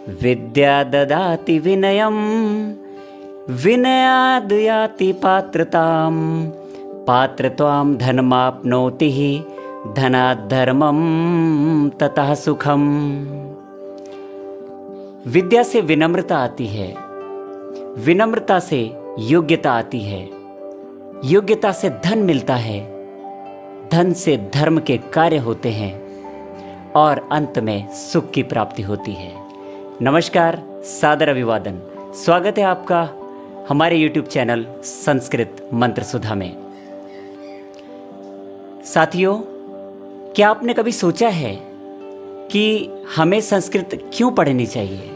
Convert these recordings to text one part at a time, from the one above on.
विद्या ददाति विनयम, विनयाद् याति पात्रताम, पात्रत्वाम धनमाप्नोति ही, धनात् धर्मम ततः सुखम। विद्या से विनम्रता आती है, विनम्रता से योग्यता आती है, योग्यता से धन मिलता है, धन से धर्म के कार्य होते हैं और अंत में सुख की प्राप्ति होती है। नमस्कार, सादर अभिवादन, स्वागत है आपका हमारे YouTube चैनल संस्कृत मंत्र सुधा में। साथियों, क्या आपने कभी सोचा है कि हमें संस्कृत क्यों पढ़नी चाहिए?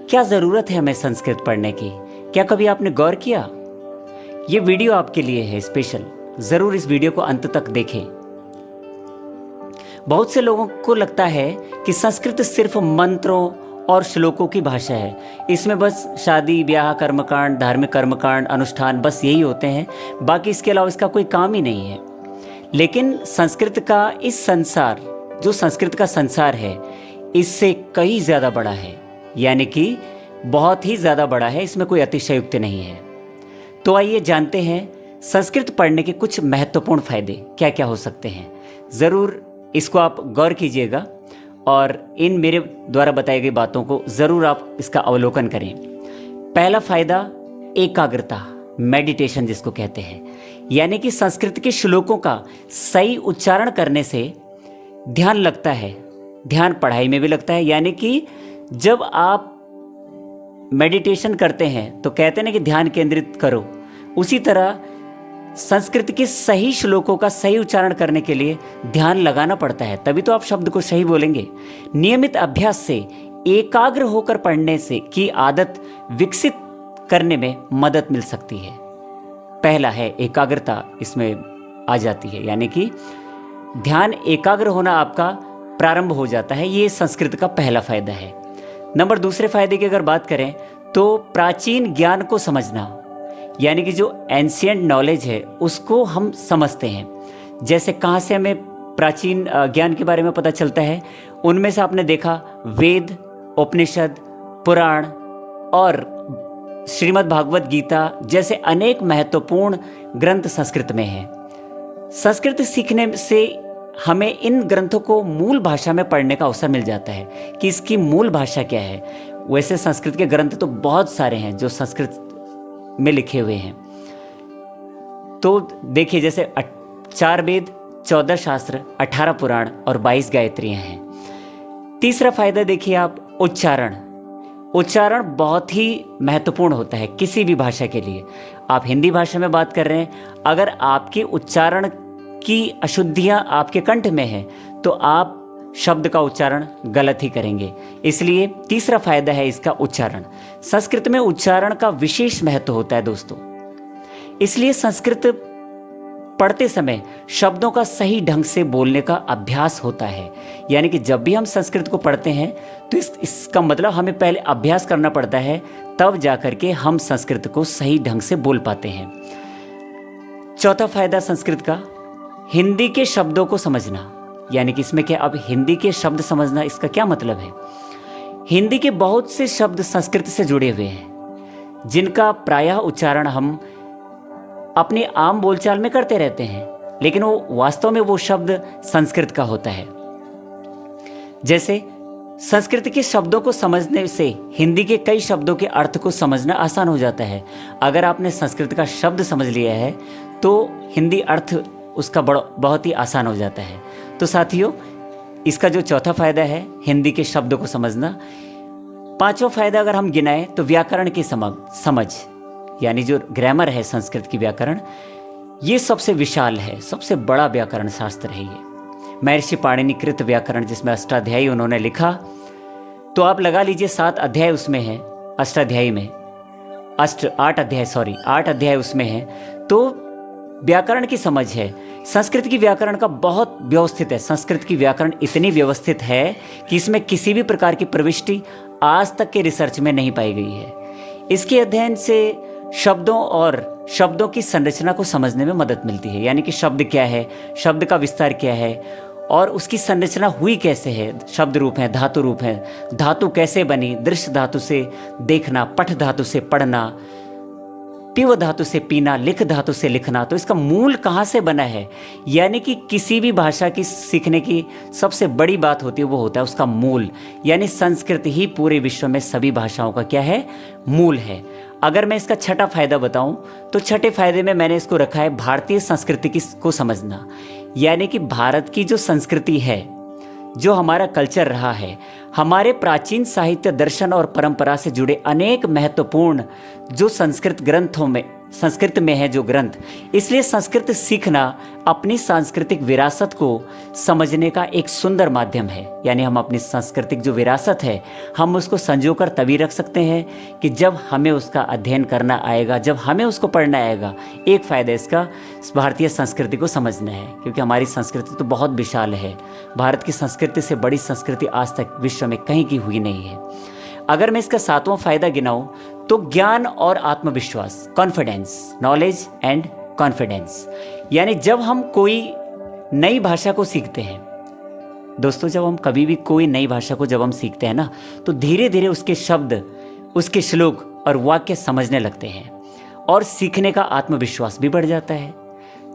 क्या ज़रूरत है हमें संस्कृत पढ़ने की? क्या कभी आपने गौर किया? ये वीडियो आपके लिए है स्पेशल, ज़रूर इस वीडियो को अंत तक देखें। बहुत से लोगों को लगता है कि संस्कृत सिर्फ मंत्रों और श्लोकों की भाषा है, इसमें बस शादी ब्याह कर्मकांड, धार्मिक कर्मकांड, अनुष्ठान बस यही होते हैं, बाकी इसके अलावा इसका कोई काम ही नहीं है। लेकिन संस्कृत का इस संसार, जो संस्कृत का संसार है, इससे कहीं ज़्यादा बड़ा है, यानी कि बहुत ही ज़्यादा बड़ा है, इसमें कोई अतिशयोक्ति नहीं है। तो आइए जानते हैं संस्कृत पढ़ने के कुछ महत्वपूर्ण फायदे क्या क्या हो सकते हैं। ज़रूर इसको आप गौर कीजिएगा और इन मेरे द्वारा बताई गई बातों को ज़रूर आप इसका अवलोकन करें। पहला फायदा एकाग्रता, मेडिटेशन जिसको कहते हैं, यानी कि संस्कृत के श्लोकों का सही उच्चारण करने से ध्यान लगता है, ध्यान पढ़ाई में भी लगता है। यानी कि जब आप मेडिटेशन करते हैं तो कहते हैं ना कि ध्यान केंद्रित करो, उसी तरह संस्कृत के सही श्लोकों का सही उच्चारण करने के लिए ध्यान लगाना पड़ता है, तभी तो आप शब्द को सही बोलेंगे। नियमित अभ्यास से एकाग्र होकर पढ़ने से की आदत विकसित करने में मदद मिल सकती है। पहला है एकाग्रता, इसमें आ जाती है, यानी कि ध्यान एकाग्र होना आपका प्रारंभ हो जाता है। ये संस्कृत का पहला फायदा है। नंबर दूसरे फायदे की अगर बात करें तो प्राचीन ज्ञान को समझना, यानी कि जो एंशिएंट नॉलेज है उसको हम समझते हैं। जैसे कहाँ से हमें प्राचीन ज्ञान के बारे में पता चलता है? उनमें से आपने देखा वेद, उपनिषद, पुराण और श्रीमद् भागवत गीता जैसे अनेक महत्वपूर्ण ग्रंथ संस्कृत में हैं। संस्कृत सीखने से हमें इन ग्रंथों को मूल भाषा में पढ़ने का अवसर मिल जाता है कि इसकी मूल भाषा क्या है। वैसे संस्कृत के ग्रंथ तो बहुत सारे हैं जो संस्कृत में लिखे हुए हैं। तो देखिए, जैसे 4 वेद, 14 शास्त्र, 18 पुराण और 22 गायत्रियाँ हैं। तीसरा फायदा देखिए आप, उच्चारण। उच्चारण बहुत ही महत्वपूर्ण होता है किसी भी भाषा के लिए। आप हिंदी भाषा में बात कर रहे हैं, अगर आपके उच्चारण की अशुद्धियाँ आपके कंठ में हैं तो आप शब्द का उच्चारण गलत ही करेंगे। इसलिए तीसरा फायदा है इसका उच्चारण। संस्कृत में उच्चारण का विशेष महत्व होता है दोस्तों, इसलिए संस्कृत पढ़ते समय शब्दों का सही ढंग से बोलने का अभ्यास होता है। यानी कि जब भी हम संस्कृत को पढ़ते हैं तो इसका मतलब हमें पहले अभ्यास करना पड़ता है, तब जाकर के हम संस्कृत को सही ढंग से बोल पाते हैं। चौथा फायदा संस्कृत का, हिंदी के शब्दों को समझना। यानी कि इसमें क्या, अब हिंदी के शब्द समझना, इसका क्या मतलब है? हिंदी के बहुत से शब्द संस्कृत से जुड़े हुए हैं, जिनका प्रायः उच्चारण हम अपने आम बोलचाल में करते रहते हैं, लेकिन वो वास्तव में वो शब्द संस्कृत का होता है। जैसे संस्कृत के शब्दों को समझने से हिंदी के कई शब्दों के अर्थ को समझना आसान हो जाता है। अगर आपने संस्कृत का शब्द समझ लिया है तो हिंदी अर्थ उसका बहुत ही आसान हो जाता है। तो साथियों, इसका जो चौथा फायदा है हिंदी के शब्दों को समझना। पांचवा फायदा अगर हम गिनाएं तो व्याकरण की समझ, यानी जो ग्रामर है संस्कृत की व्याकरण, ये सबसे विशाल है, सबसे बड़ा व्याकरण शास्त्र है ये। महर्षि पाणिनि कृत व्याकरण, जिसमें अष्टाध्यायी उन्होंने लिखा, तो आप लगा लीजिए 7 अध्याय उसमें है। अष्टाध्यायी में 8 अध्याय उसमें है। तो व्याकरण की समझ है। संस्कृत की व्याकरण का बहुत व्यवस्थित है। संस्कृत की व्याकरण इतनी व्यवस्थित है कि इसमें किसी भी प्रकार की प्रविष्टि आज तक के रिसर्च में नहीं पाई गई है। इसके अध्ययन से शब्दों और शब्दों की संरचना को समझने में मदद मिलती है, यानी कि शब्द क्या है, शब्द का विस्तार क्या है, और उसकी संरचना हुई कैसे है, शब्द रूप है, धातु रूप है, धातु कैसे बनी, दृश्य धातु से देखना, पठ धातु से पढ़ना, पिव धातु से पीना, लिख धातु से लिखना। तो इसका मूल कहाँ से बना है, यानी कि किसी भी भाषा की सीखने की सबसे बड़ी बात होती है वो होता है उसका मूल, यानी संस्कृत ही पूरे विश्व में सभी भाषाओं का क्या है, मूल है। अगर मैं इसका छठा फायदा बताऊं तो छठे फायदे में मैंने इसको रखा है भारतीय संस्कृति को समझना, यानी कि भारत की जो संस्कृति है, जो हमारा कल्चर रहा है, हमारे प्राचीन साहित्य, दर्शन और परंपरा से जुड़े अनेक महत्वपूर्ण जो संस्कृत में है जो ग्रंथ, इसलिए संस्कृत सीखना अपनी सांस्कृतिक विरासत को समझने का एक सुंदर माध्यम है। यानी हम अपनी सांस्कृतिक जो विरासत है हम उसको संजोकर तभी रख सकते हैं कि जब हमें उसका अध्ययन करना आएगा, जब हमें उसको पढ़ना आएगा। एक फ़ायदा इसका भारतीय संस्कृति को समझना है, क्योंकि हमारी संस्कृति तो बहुत विशाल है। भारत की संस्कृति से बड़ी संस्कृति आज तक विश्व में कहीं की हुई नहीं है। अगर मैं इसका सातवां फायदा गिनाऊं तो ज्ञान और आत्मविश्वास, कॉन्फिडेंस, नॉलेज एंड कॉन्फिडेंस। यानी जब हम कोई नई भाषा को सीखते हैं दोस्तों, जब हम कभी भी कोई नई भाषा को जब हम सीखते हैं ना, तो धीरे धीरे उसके शब्द, उसके श्लोक और वाक्य समझने लगते हैं और सीखने का आत्मविश्वास भी बढ़ जाता है।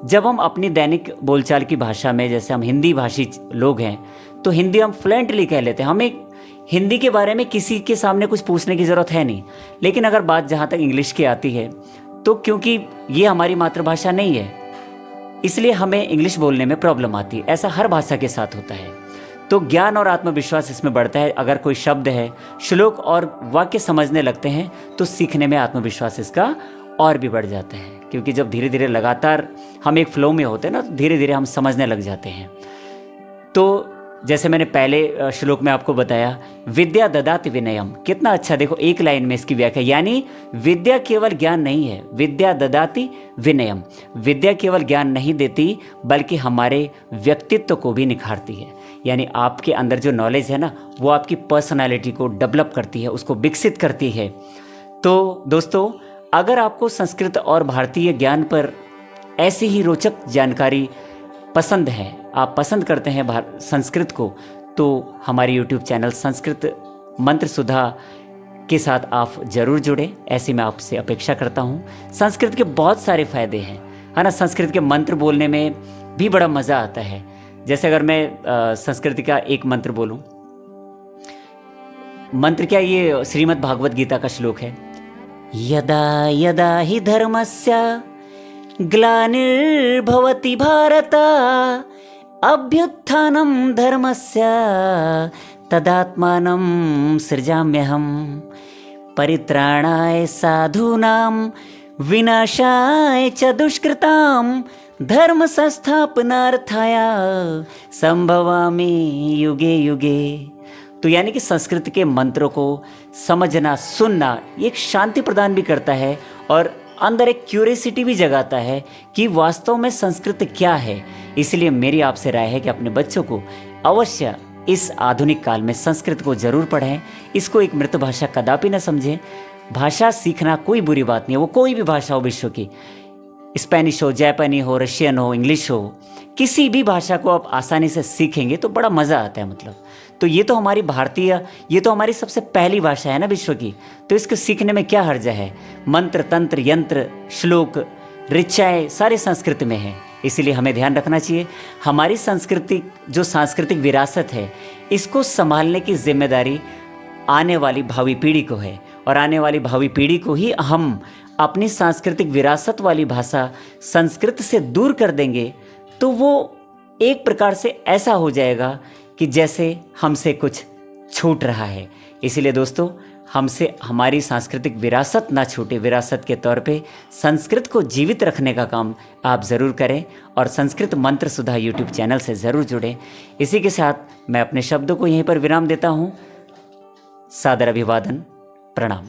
जब हम अपनी दैनिक बोलचाल की भाषा में, जैसे हम हिंदी भाषी लोग हैं तो हिंदी हम फ्लुएंटली कह लेते हैं, हमें हिंदी के बारे में किसी के सामने कुछ पूछने की ज़रूरत है नहीं। लेकिन अगर बात जहाँ तक इंग्लिश की आती है तो क्योंकि ये हमारी मातृभाषा नहीं है, इसलिए हमें इंग्लिश बोलने में प्रॉब्लम आती है। ऐसा हर भाषा के साथ होता है। तो ज्ञान और आत्मविश्वास इसमें बढ़ता है। अगर कोई शब्द है, श्लोक और वाक्य समझने लगते हैं तो सीखने में आत्मविश्वास इसका और भी बढ़ जाता है, क्योंकि जब धीरे धीरे लगातार हम एक फ्लो में होते हैं ना, तो धीरे धीरे हम समझने लग जाते हैं। तो जैसे मैंने पहले श्लोक में आपको बताया, विद्या ददाति विनयम, कितना अच्छा, देखो एक लाइन में इसकी व्याख्या, यानी विद्या केवल ज्ञान नहीं है, विद्या ददाति विनयम। विद्या केवल ज्ञान नहीं देती बल्कि हमारे व्यक्तित्व को भी निखारती है। यानी आपके अंदर जो नॉलेज है ना, वो आपकी पर्सनालिटी को डेवलप करती है, उसको विकसित करती है। तो दोस्तों, अगर आपको संस्कृत और भारतीय ज्ञान पर ऐसी ही रोचक जानकारी पसंद है, आप पसंद करते हैं संस्कृत को, तो हमारे YouTube चैनल संस्कृत मंत्र सुधा के साथ आप जरूर जुड़े, ऐसी मैं आपसे अपेक्षा करता हूँ। संस्कृत के बहुत सारे फायदे हैं, है ना। संस्कृत के मंत्र बोलने में भी बड़ा मज़ा आता है। जैसे अगर मैं संस्कृत का एक मंत्र बोलूँ, मंत्र क्या, ये श्रीमद् भागवत गीता का श्लोक है। यदा यदा हि धर्मस्य ग्लानिर्भवति भारत अभ्युत्थानं धर्मस्य तदात्मानं सृजाम्यहम् परित्राणाय साधूनां विनाशाय च दुष्कृतां धर्म संस्थापनार्थाय संभवामि युगे युगे। तो यानी कि संस्कृत के मंत्रों को समझना, सुनना एक शांति प्रदान भी करता है और अंदर एक क्यूरियोसिटी भी जगाता है कि वास्तव में संस्कृत क्या है। इसलिए मेरी आपसे राय है कि अपने बच्चों को अवश्य इस आधुनिक काल में संस्कृत को जरूर पढ़ें। इसको एक मृत भाषा कदापि न समझें। भाषा सीखना कोई बुरी बात नहीं है, वो कोई भी भाषा हो विश्व की, स्पेनिश हो, जापानी हो, रशियन हो, इंग्लिश हो, किसी भी भाषा को आप आसानी से सीखेंगे तो बड़ा मज़ा आता है। मतलब तो ये तो हमारी भारतीय, ये तो हमारी सबसे पहली भाषा है ना विश्व की, तो इसको सीखने में क्या हर्ज है। मंत्र, तंत्र, यंत्र, श्लोक, ऋचाएँ सारे संस्कृत में है। इसीलिए हमें ध्यान रखना चाहिए, हमारी संस्कृति जो सांस्कृतिक विरासत है इसको संभालने की जिम्मेदारी आने वाली भावी पीढ़ी को है, और आने वाली भावी पीढ़ी को ही हम अपनी सांस्कृतिक विरासत वाली भाषा संस्कृत से दूर कर देंगे तो वो एक प्रकार से ऐसा हो जाएगा कि जैसे हमसे कुछ छूट रहा है। इसीलिए दोस्तों, हमसे हमारी सांस्कृतिक विरासत ना छूटे, विरासत के तौर पे संस्कृत को जीवित रखने का काम आप ज़रूर करें और संस्कृत मंत्र सुधा YouTube चैनल से ज़रूर जुड़ें। इसी के साथ मैं अपने शब्दों को यहीं पर विराम देता हूँ। सादर अभिवादन, प्रणाम।